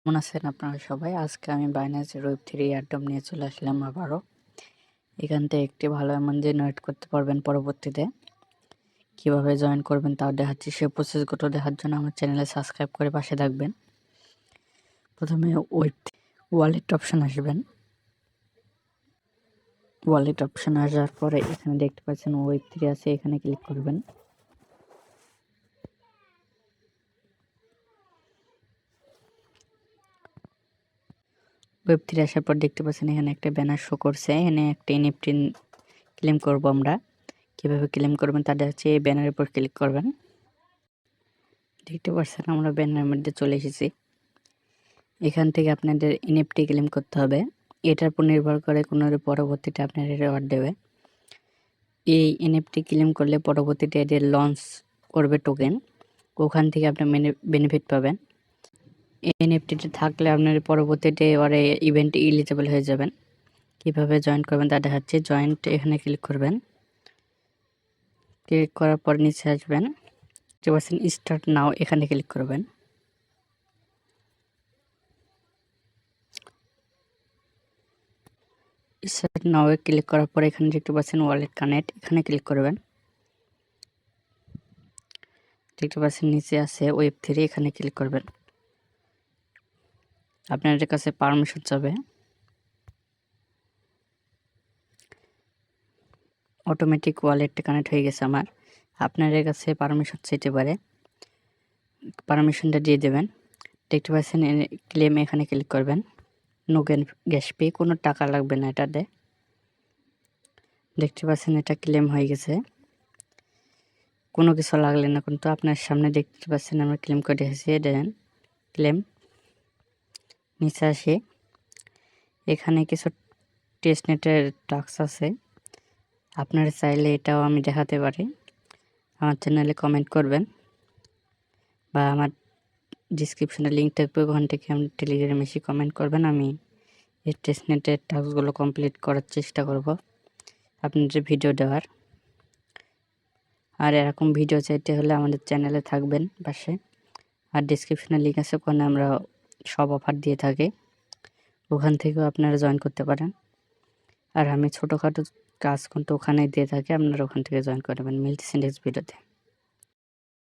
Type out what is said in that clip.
কেমন আছেন আপনারা সবাই? আজকে আমি বাইন্যান্সের Web3 এয়ারড্রপ নিয়ে চলে আসলাম আবারও। এখান থেকে একটি ভালো অ্যামাউন্ট জেনারেট করতে পারবেন পরবর্তীতে। কিভাবে জয়েন করবেন তাও দেখাচ্ছি। সেই প্রসেসগুলো দেখার জন্য আমার চ্যানেলে সাবস্ক্রাইব করে পাশে থাকবেন। প্রথমে ওয়ালেট অপশন আসবেন। ওয়ালেট অপশন আসার পরে এখানে দেখতে পাচ্ছেন Web3 আছে, এখানে ক্লিক করবেন। Web3 আসার পর দেখতে পাচ্ছেন এখানে একটা ব্যানার শো করছে। এখানে একটা NFT ক্লেম করব আমরা। কিভাবে ক্লেম করবেন তা দেখাচ্ছি। এই ব্যানারের উপর ক্লিক করবেন। দেখতে পাচ্ছেন আমরা ব্যানারের মধ্যে চলে এসেছি। এখান থেকে আপনাদের NFT ক্লেম করতে হবে। এটার উপর নির্ভর করে কোনো পরবর্তীতে আপনার রিওয়ার্ড দেবে। এই NFT ক্লেম করলে পরবর্তীতে এদের লঞ্চ করবে টোকেন, ওখান থেকে আপনি বেনিফিট পাবেন। এনএফটিতে থাকলে আপনার পরবর্তীতে ওরা ইভেন্টে এলিজিবল হয়ে যাবেন। কিভাবে জয়েন করবেন তা দেখাচ্ছি। জয়েন্ট এখানে ক্লিক করবেন। ক্লিক করার পর নিচে আসবেন, দেখতে পাচ্ছেন স্টার্ট নাও, এখানে ক্লিক করবেন। স্টার্ট নাও এ ক্লিক করার পর এখানে দেখতে পাচ্ছেন ওয়ালেট কানেক্ট, এখানে ক্লিক করবেন। দেখতে পাচ্ছেন নিচে আছে Web3, এখানে ক্লিক করবেন। আপনাদের কাছে পারমিশন চাবে। অটোমেটিক ওয়ালেট কানেক্ট হয়ে গেছে আমার। আপনাদের কাছে পারমিশন চাইতে পারে, পারমিশনটা দিয়ে দেবেন। দেখতে পাচ্ছেন ক্লেম, এখানে ক্লিক করবেন। নো গ্যাস পে, কোনো টাকা লাগবে না এটাতে। দেখতে পাচ্ছেন এটা ক্লেম হয়ে গেছে, কোনো কিছু লাগলে না, কিন্তু আপনার সামনে দেখতে পাচ্ছেন আমরা ক্লেম করে এসেছি। দেন ক্লেম নিচে আসি, এখানে কিছু টেস্টনেটের টাস্ক আছে। আপনারা চাইলে এটাও আমি দেখাতে পারি। আমার চ্যানেলে কমেন্ট করবেন বা আমার ডিসক্রিপশনে লিঙ্ক থাকবে, ওখান থেকে আপনি টেলিগ্রামে এসে কমেন্ট করবেন। আমি এই টেস্টনেটের টাস্কগুলো কমপ্লিট করার চেষ্টা করব আপনাদের ভিডিও দেওয়ার। আর এরকম ভিডিও চাইতে হলে আমাদের চ্যানেলে থাকবেন পাশে। আর ডিসক্রিপশনে লিঙ্ক আছে, ওখানে আমরা সব অফার দিয়ে থাকি, ওখান থেকেও আপনারা জয়েন করতে পারেন। আর আমি ছোটোখাটো কাজ কিন্তু ওখানেই দিয়ে থাকি, আপনারা ওখান থেকে জয়েন করবেন। মিলতেছি নেক্সট ভিডিওতে।